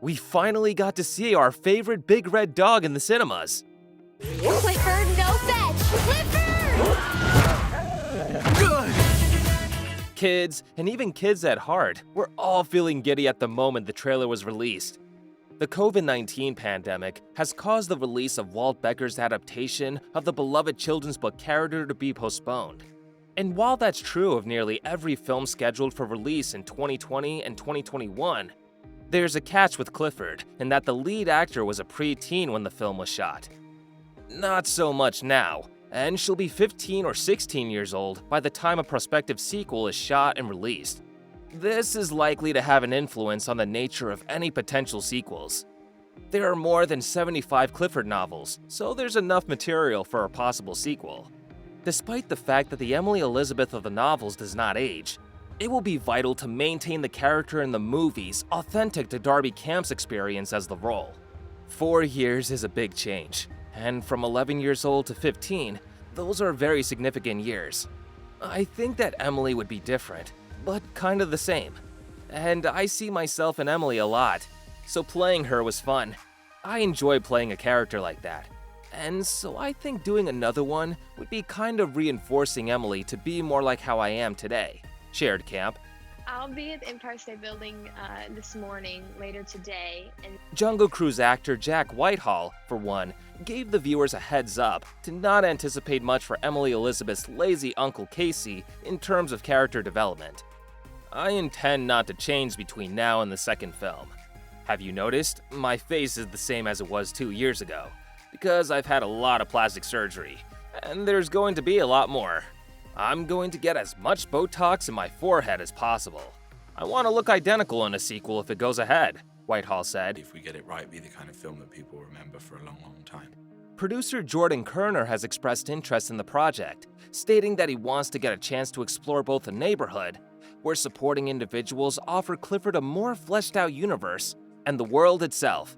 We finally got to see our favorite big red dog in the cinemas. Clifford, no fetch! Clifford! Kids, and even kids at heart, were all feeling giddy at the moment the trailer was released. The COVID-19 pandemic has caused the release of Walt Becker's adaptation of the beloved children's book character to be postponed. And while that's true of nearly every film scheduled for release in 2020 and 2021, there's a catch with Clifford in that the lead actor was a preteen when the film was shot. Not so much now, and she'll be 15 or 16 years old by the time a prospective sequel is shot and released. This is likely to have an influence on the nature of any potential sequels. There are more than 75 Clifford novels, so there's enough material for a possible sequel. Despite the fact that the Emily Elizabeth of the novels does not age, it will be vital to maintain the character in the movies authentic to Darby Camp's experience as the role. 4 years is a big change, and from 11 years old to 15, those are very significant years. I think that Emily would be different, but kind of the same. And I see myself in Emily a lot, so playing her was fun. I enjoy playing a character like that. And so I think doing another one would be kind of reinforcing Emily to be more like how I am today, shared Camp. I'll be at the Empire State Building this morning, later today, and Jungle Cruise actor Jack Whitehall, for one, gave the viewers a heads up to not anticipate much for Emily Elizabeth's lazy Uncle Casey in terms of character development. I intend not to change between now and the second film. Have you noticed? My face is the same as it was 2 years ago, because I've had a lot of plastic surgery, and there's going to be a lot more. I'm going to get as much Botox in my forehead as possible. I want to look identical in a sequel if it goes ahead, Whitehall said. If we get it right, be the kind of film that people remember for a long, long time. Producer Jordan Kerner has expressed interest in the project, stating that he wants to get a chance to explore both the neighborhood, where supporting individuals offer Clifford a more fleshed-out universe, and the world itself.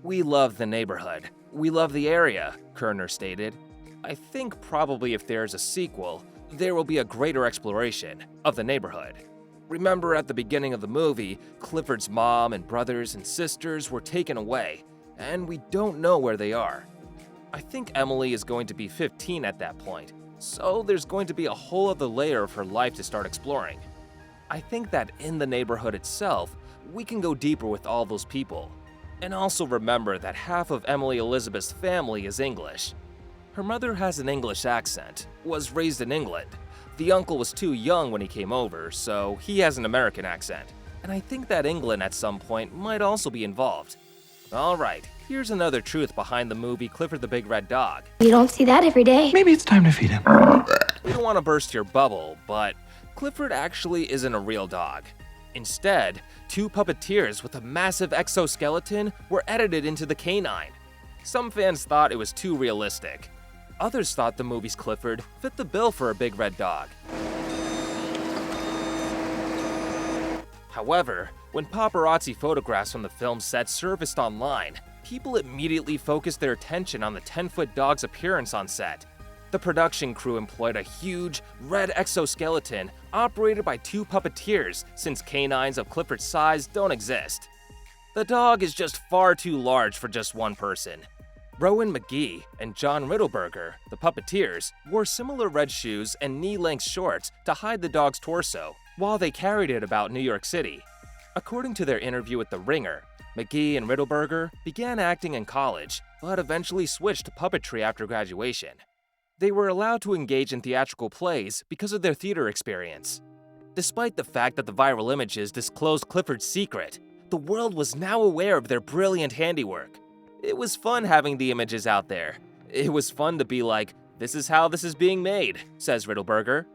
We love the neighborhood. We love the area, Kerner stated. I think probably if there's a sequel, there will be a greater exploration of the neighborhood. Remember at the beginning of the movie, Clifford's mom and brothers and sisters were taken away, and we don't know where they are. I think Emily is going to be 15 at that point, so there's going to be a whole other layer of her life to start exploring. I think that in the neighborhood itself, we can go deeper with all those people. And also remember that half of Emily Elizabeth's family is English. Her mother has an English accent, was raised in England. The uncle was too young when he came over, so he has an American accent. And I think that England at some point might also be involved. Alright, here's another truth behind the movie Clifford the Big Red Dog. You don't see that every day. Maybe it's time to feed him. We don't want to burst your bubble, but Clifford actually isn't a real dog. Instead, 2 puppeteers with a massive exoskeleton were edited into the canine. Some fans thought it was too realistic. Others thought the movie's Clifford fit the bill for a big red dog. However, when paparazzi photographs from the film's set surfaced online, people immediately focused their attention on the 10-foot dog's appearance on set. The production crew employed a huge, red exoskeleton operated by 2 puppeteers since canines of Clifford's size don't exist. The dog is just far too large for just one person. Rowan McGee and John Riddleberger, the puppeteers, wore similar red shoes and knee-length shorts to hide the dog's torso while they carried it about New York City. According to their interview with The Ringer, McGee and Riddleberger began acting in college, but eventually switched to puppetry after graduation. They were allowed to engage in theatrical plays because of their theater experience. Despite the fact that the viral images disclosed Clifford's secret, the world was now aware of their brilliant handiwork. It was fun having the images out there. It was fun to be like, this is how this is being made, says Riddleberger.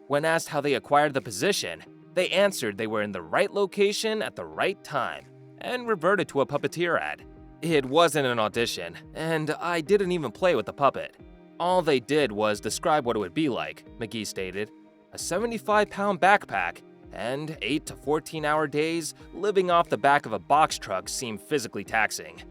When asked how they acquired the position, they answered they were in the right location at the right time, and reverted to a puppeteer ad. It wasn't an audition, and I didn't even play with the puppet. All they did was describe what it would be like, McGee stated. A 75-pound backpack, and 8 to 14-hour days living off the back of a box truck seemed physically taxing.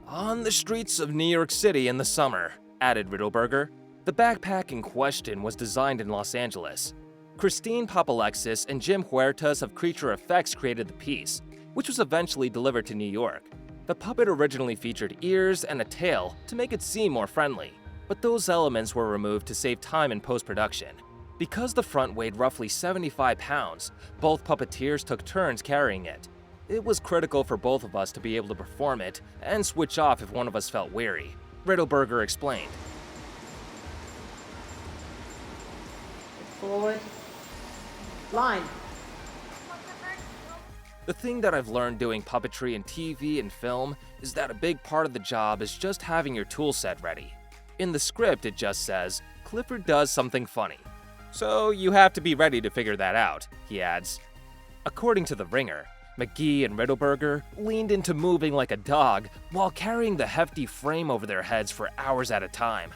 On the streets of New York City in the summer, added Riddleberger. The backpack in question was designed in Los Angeles. Christine Papalexis and Jim Huertas of Creature Effects created the piece, which was eventually delivered to New York. The puppet originally featured ears and a tail to make it seem more friendly, but those elements were removed to save time in post-production. Because the front weighed roughly 75 pounds, both puppeteers took turns carrying it. It was critical for both of us to be able to perform it and switch off if one of us felt weary, Riddleberger explained. Forward. Line. The thing that I've learned doing puppetry in TV and film is that a big part of the job is just having your tool set ready. In the script, it just says, Clifford does something funny. So you have to be ready to figure that out, he adds. According to The Ringer, McGee and Riddleberger leaned into moving like a dog while carrying the hefty frame over their heads for hours at a time.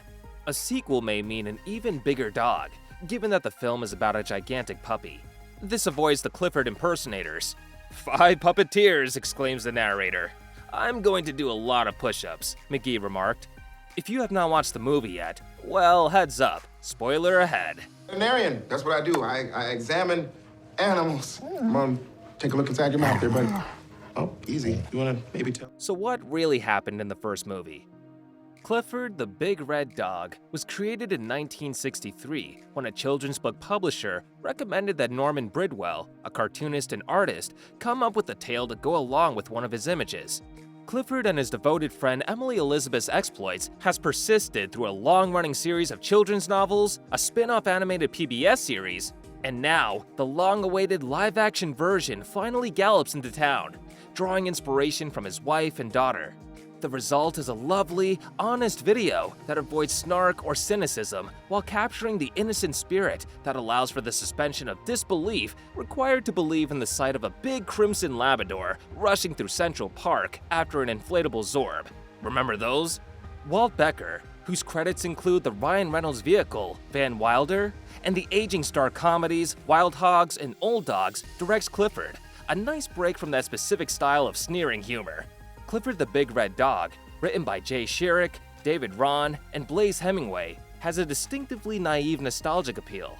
A sequel may mean an even bigger dog, given that the film is about a gigantic puppy. This avoids the Clifford impersonators. 5 puppeteers, exclaims the narrator. I'm going to do a lot of push-ups, McGee remarked. If you have not watched the movie yet, well, heads up, spoiler ahead. Veterinarian, that's what I do. I examine animals. Come on, take a look inside your mouth there, buddy. Oh, easy. You wanna maybe tell? So what really happened in the first movie? Clifford the Big Red Dog was created in 1963 when a children's book publisher recommended that Norman Bridwell, a cartoonist and artist, come up with a tale to go along with one of his images. Clifford and his devoted friend Emily Elizabeth's exploits has persisted through a long-running series of children's novels, a spin-off animated PBS series, and now the long-awaited live-action version finally gallops into town, drawing inspiration from his wife and daughter. The result is a lovely, honest video that avoids snark or cynicism while capturing the innocent spirit that allows for the suspension of disbelief required to believe in the sight of a big crimson Labrador rushing through Central Park after an inflatable Zorb. Remember those? Walt Becker, whose credits include the Ryan Reynolds vehicle, Van Wilder, and the aging star comedies Wild Hogs and Old Dogs, directs Clifford, a nice break from that specific style of sneering humor. Clifford the Big Red Dog, written by Jay Sherrick, David Ron, and Blaze Hemingway, has a distinctively naive nostalgic appeal.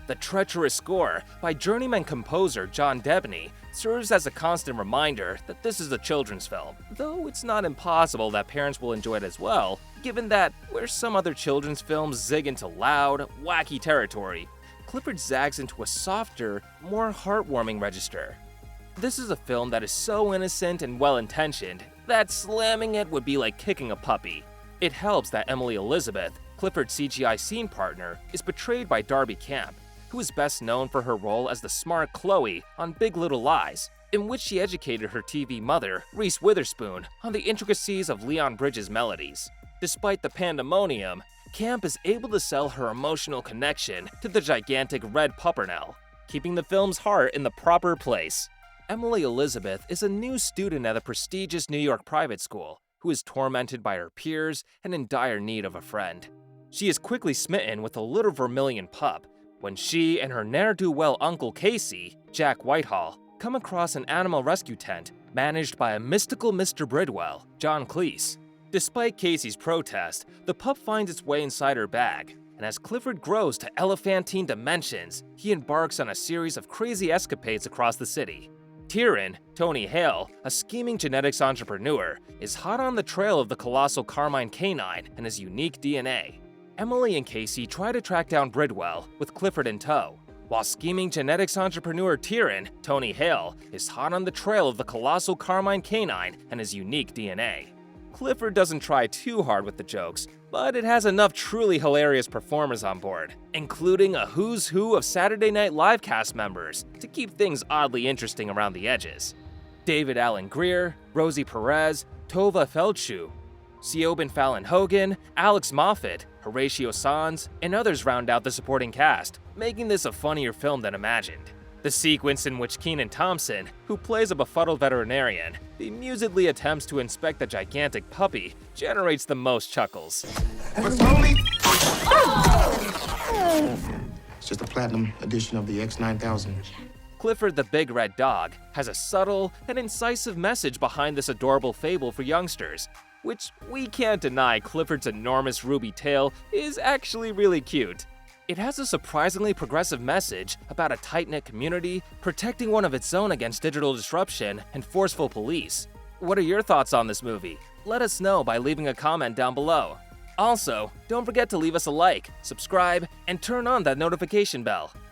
The treacherous score by journeyman composer John Debney serves as a constant reminder that this is a children's film, though it's not impossible that parents will enjoy it as well, given that where some other children's films zig into loud, wacky territory, Clifford zags into a softer, more heartwarming register. This is a film that is so innocent and well-intentioned that slamming it would be like kicking a puppy. It helps that Emily Elizabeth, Clifford's CGI scene partner, is portrayed by Darby Camp, who is best known for her role as the smart Chloe on Big Little Lies, in which she educated her TV mother, Reese Witherspoon, on the intricacies of Leon Bridges' melodies. Despite the pandemonium, Camp is able to sell her emotional connection to the gigantic red puppernell, keeping the film's heart in the proper place. Emily Elizabeth is a new student at a prestigious New York private school who is tormented by her peers and in dire need of a friend. She is quickly smitten with a little vermilion pup when she and her ne'er-do-well uncle Casey, Jack Whitehall, come across an animal rescue tent managed by a mystical Mr. Bridwell, John Cleese. Despite Casey's protest, the pup finds its way inside her bag, and as Clifford grows to elephantine dimensions, he embarks on a series of crazy escapades across the city. Tyrion, Tony Hale, a scheming genetics entrepreneur, is hot on the trail of the colossal Carmine canine and his unique DNA. Emily and Casey try to track down Bridwell, with Clifford in tow, while scheming genetics entrepreneur Tyrion, Tony Hale, is hot on the trail of the colossal Carmine canine and his unique DNA. Clifford doesn't try too hard with the jokes, but it has enough truly hilarious performers on board, including a who's who of Saturday Night Live cast members, to keep things oddly interesting around the edges. David Allen Greer, Rosie Perez, Tova Feldshuh, Siobhan Fallon Hogan, Alex Moffat, Horatio Sanz, and others round out the supporting cast, making this a funnier film than imagined. The sequence in which Kenan Thompson, who plays a befuddled veterinarian, bemusedly attempts to inspect the gigantic puppy, generates the most chuckles. But slowly. It's just a platinum edition of the X9000. Clifford the Big Red Dog has a subtle and incisive message behind this adorable fable for youngsters, which we can't deny Clifford's enormous ruby tail is actually really cute. It has a surprisingly progressive message about a tight-knit community protecting one of its own against digital disruption and forceful police. What are your thoughts on this movie? Let us know by leaving a comment down below. Also, don't forget to leave us a like, subscribe, and turn on that notification bell.